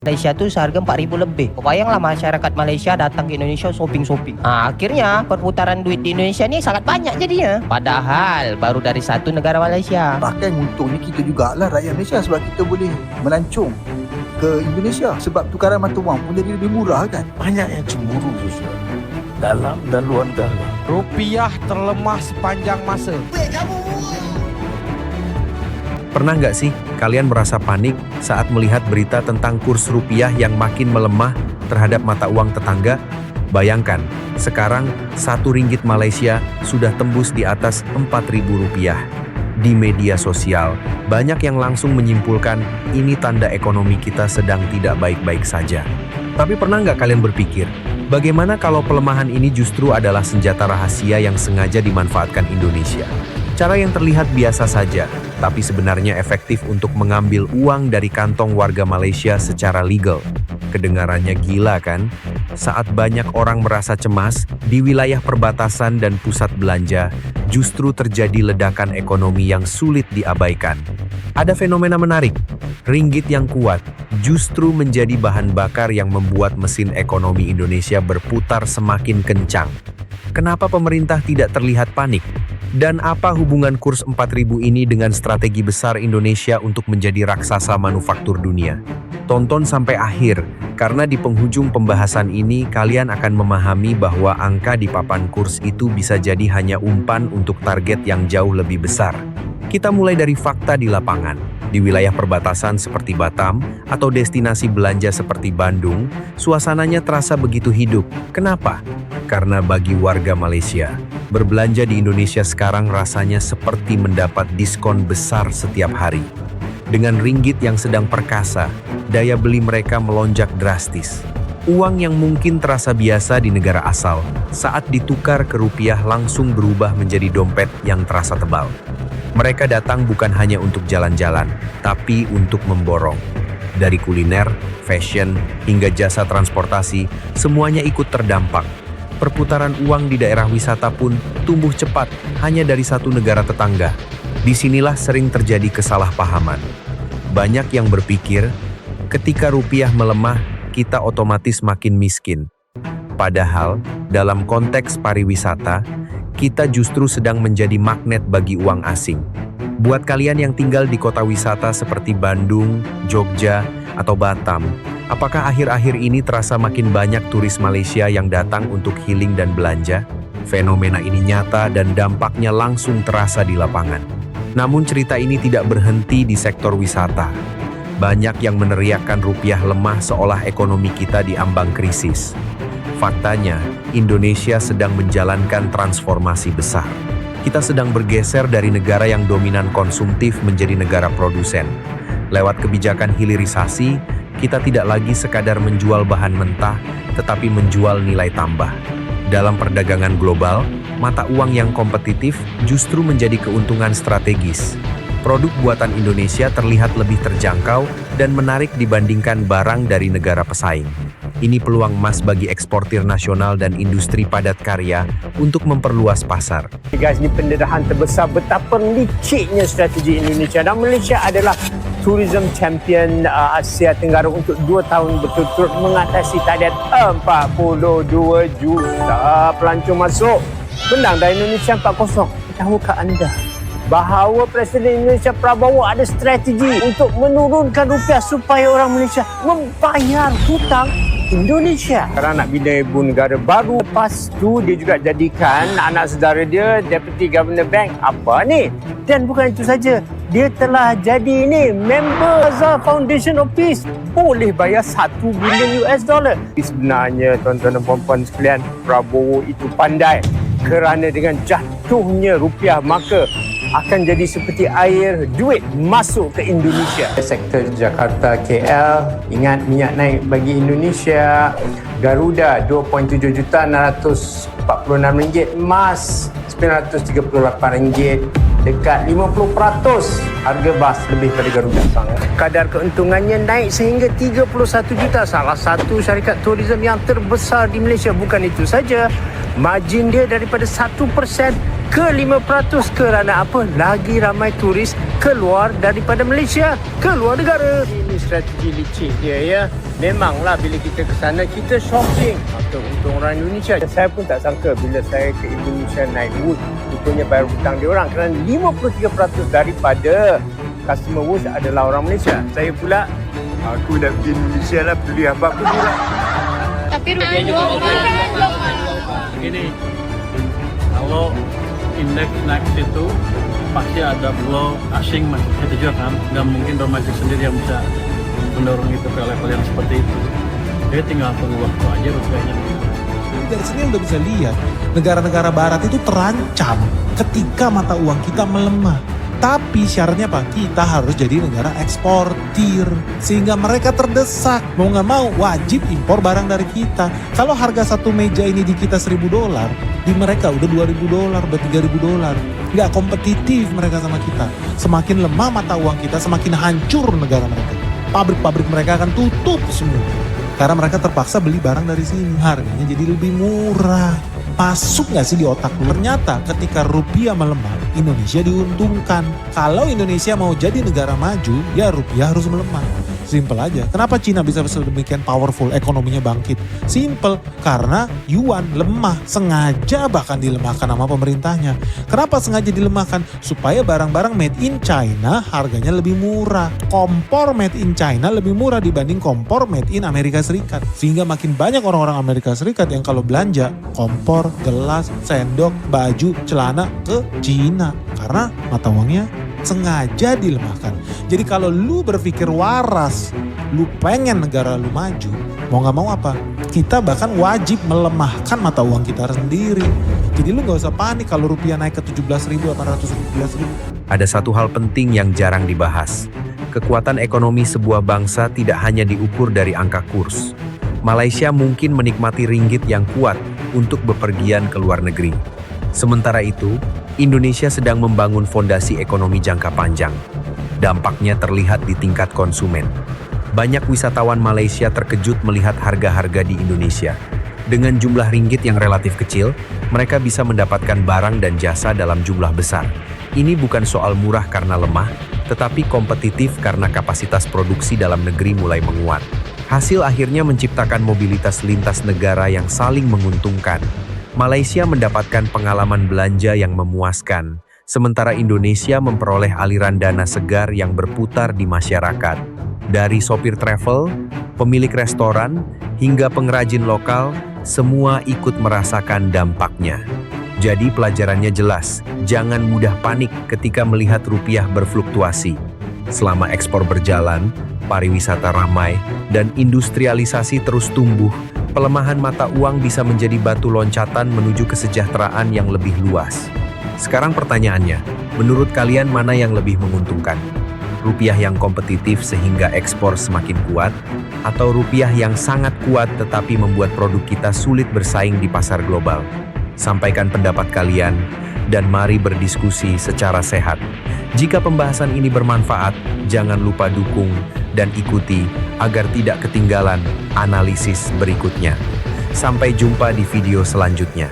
Malaysia tuh seharga 4.000 lebih. Bayanglah masyarakat Malaysia datang ke Indonesia shopping-shopping. Akhirnya perputaran duit di Indonesia ni sangat banyak jadinya. Padahal baru dari satu negara Malaysia. Bahkan untungnya kita jugalah rakyat Malaysia sebab kita boleh melancong ke Indonesia sebab tukaran mata wang pun jadi lebih murah kan. Banyak yang cemburu Joshua, dalam dan luar negara. Rupiah terlemah sepanjang masa. Pernah nggak sih kalian merasa panik saat melihat berita tentang kurs rupiah yang makin melemah terhadap mata uang tetangga? Bayangkan, sekarang RM1 Malaysia sudah tembus di atas Rp4.000. Di media sosial, banyak yang langsung menyimpulkan ini tanda ekonomi kita sedang tidak baik-baik saja. Tapi pernah nggak kalian berpikir, bagaimana kalau pelemahan ini justru adalah senjata rahasia yang sengaja dimanfaatkan Indonesia? Cara yang terlihat biasa saja, tapi sebenarnya efektif untuk mengambil uang dari kantong warga Malaysia secara legal. Kedengarannya gila kan? Saat banyak orang merasa cemas, di wilayah perbatasan dan pusat belanja, justru terjadi ledakan ekonomi yang sulit diabaikan. Ada fenomena menarik, ringgit yang kuat justru menjadi bahan bakar yang membuat mesin ekonomi Indonesia berputar semakin kencang. Kenapa pemerintah tidak terlihat panik? Dan apa hubungan kurs 4.000 ini dengan strategi besar Indonesia untuk menjadi raksasa manufaktur dunia? Tonton sampai akhir, karena di penghujung pembahasan ini kalian akan memahami bahwa angka di papan kurs itu bisa jadi hanya umpan untuk target yang jauh lebih besar. Kita mulai dari fakta di lapangan. Di wilayah perbatasan seperti Batam atau destinasi belanja seperti Bandung, suasananya terasa begitu hidup. Kenapa? Karena bagi warga Malaysia, berbelanja di Indonesia sekarang rasanya seperti mendapat diskon besar setiap hari. Dengan ringgit yang sedang perkasa, daya beli mereka melonjak drastis. Uang yang mungkin terasa biasa di negara asal, saat ditukar ke rupiah langsung berubah menjadi dompet yang terasa tebal. Mereka datang bukan hanya untuk jalan-jalan, tapi untuk memborong. Dari kuliner, fashion, hingga jasa transportasi, semuanya ikut terdampak. Perputaran uang di daerah wisata pun tumbuh cepat hanya dari satu negara tetangga. Disinilah sering terjadi kesalahpahaman. Banyak yang berpikir, ketika rupiah melemah, kita otomatis makin miskin. Padahal, dalam konteks pariwisata, kita justru sedang menjadi magnet bagi uang asing. Buat kalian yang tinggal di kota wisata seperti Bandung, Jogja, atau Batam, apakah akhir-akhir ini terasa makin banyak turis Malaysia yang datang untuk healing dan belanja? Fenomena ini nyata dan dampaknya langsung terasa di lapangan. Namun cerita ini tidak berhenti di sektor wisata. Banyak yang meneriakkan rupiah lemah seolah ekonomi kita diambang krisis. Faktanya, Indonesia sedang menjalankan transformasi besar. Kita sedang bergeser dari negara yang dominan konsumtif menjadi negara produsen. Lewat kebijakan hilirisasi, kita tidak lagi sekadar menjual bahan mentah, tetapi menjual nilai tambah. Dalam perdagangan global, mata uang yang kompetitif justru menjadi keuntungan strategis. Produk buatan Indonesia terlihat lebih terjangkau dan menarik dibandingkan barang dari negara pesaing. Ini peluang emas bagi eksportir nasional dan industri padat karya untuk memperluas pasar. Guys, ini pendarahan terbesar betapa liciknya strategi Indonesia, dan Malaysia adalah tourism champion Asia Tenggara untuk 2 tahun berturut-turut mengatasi target 42 juta pelancong masuk. Menang dari Indonesia 4-0. Tahukah anda bahawa Presiden Indonesia Prabowo ada strategi untuk menurunkan rupiah supaya orang Malaysia membayar hutang Indonesia? Sekarang nak bina ibu negara baru. Lepas tu dia juga jadikan anak saudara dia Deputy Governor Bank. Apa ni? Dan bukan itu saja, dia telah jadi ni member Azhar Foundation of Peace. Boleh bayar $1 bilion. Sebenarnya tuan-tuan dan puan-puan sekalian, Prabowo itu pandai, kerana dengan jatuhnya rupiah maka akan jadi seperti air duit masuk ke Indonesia. Sektor Jakarta KL, ingat minyak naik bagi Indonesia. Garuda RM2.7 juta RM646, emas RM938, dekat 50% harga bas lebih pada Garuda. Kadar keuntungannya naik sehingga 31 juta. Salah satu syarikat tourism yang terbesar di Malaysia. Bukan itu saja, margin dia daripada 1% ke 5% kerana apa? Lagi ramai turis keluar daripada Malaysia, keluar negara. Ini strategi licik dia ya. Memanglah bila kita ke sana kita shopping untuk orang Indonesia. Saya pun tak sangka bila saya ke Indonesia naik Wood, rupanya bayar hutang dia orang kerana 53% daripada customer Wood adalah orang Malaysia. Saya pula aku nak pergi Indonesia lah, peduli apa pun pula. Tapi rupiah Gini, kalau indeks naik situ pasti ada blow asing mas, itu juga kan, nggak mungkin domestik sendiri yang bisa mendorong itu ke level yang seperti itu. Jadi tinggal tunggu waktu aja rupiahnya. Dari sini udah bisa lihat negara-negara barat itu terancam ketika mata uang kita melemah. Tapi syaratnya apa? Kita harus jadi negara eksportir. Sehingga mereka terdesak. Mau nggak mau wajib impor barang dari kita. Kalau harga satu meja ini di kita $1.000, di mereka udah $2.000, udah $3.000. Nggak kompetitif mereka sama kita. Semakin lemah mata uang kita, semakin hancur negara mereka. Pabrik-pabrik mereka akan tutup semua. Karena mereka terpaksa beli barang dari sini. Harganya jadi lebih murah. Masuk nggak sih di otak lu? Ternyata ketika rupiah melemah, Indonesia diuntungkan. Kalau Indonesia mau jadi negara maju, ya rupiah harus melemah. Simple aja. Kenapa Cina bisa sedemikian powerful, ekonominya bangkit? Simple, karena yuan lemah. Sengaja bahkan dilemahkan sama pemerintahnya. Kenapa sengaja dilemahkan? Supaya barang-barang made in China harganya lebih murah. Kompor made in China lebih murah dibanding kompor made in Amerika Serikat. Sehingga makin banyak orang-orang Amerika Serikat yang kalau belanja kompor, gelas, sendok, baju, celana ke Cina. Karena mata uangnya sengaja dilemahkan. Jadi kalau lu berpikir waras, lu pengen negara lu maju, mau gak mau apa? Kita bahkan wajib melemahkan mata uang kita sendiri. Jadi lu gak usah panik kalau rupiah naik ke 17.000, 817.000. Ada satu hal penting yang jarang dibahas. Kekuatan ekonomi sebuah bangsa tidak hanya diukur dari angka kurs. Malaysia mungkin menikmati ringgit yang kuat untuk bepergian ke luar negeri. Sementara itu, Indonesia sedang membangun fondasi ekonomi jangka panjang. Dampaknya terlihat di tingkat konsumen. Banyak wisatawan Malaysia terkejut melihat harga-harga di Indonesia. Dengan jumlah ringgit yang relatif kecil, mereka bisa mendapatkan barang dan jasa dalam jumlah besar. Ini bukan soal murah karena lemah, tetapi kompetitif karena kapasitas produksi dalam negeri mulai menguat. Hasil akhirnya menciptakan mobilitas lintas negara yang saling menguntungkan. Malaysia mendapatkan pengalaman belanja yang memuaskan, sementara Indonesia memperoleh aliran dana segar yang berputar di masyarakat. Dari sopir travel, pemilik restoran, hingga pengrajin lokal, semua ikut merasakan dampaknya. Jadi pelajarannya jelas, jangan mudah panik ketika melihat rupiah berfluktuasi. Selama ekspor berjalan, pariwisata ramai, dan industrialisasi terus tumbuh, pelemahan mata uang bisa menjadi batu loncatan menuju kesejahteraan yang lebih luas. Sekarang pertanyaannya, menurut kalian mana yang lebih menguntungkan? Rupiah yang kompetitif sehingga ekspor semakin kuat, atau rupiah yang sangat kuat tetapi membuat produk kita sulit bersaing di pasar global? Sampaikan pendapat kalian, dan mari berdiskusi secara sehat. Jika pembahasan ini bermanfaat, jangan lupa dukung dan ikuti agar tidak ketinggalan analisis berikutnya. Sampai jumpa di video selanjutnya.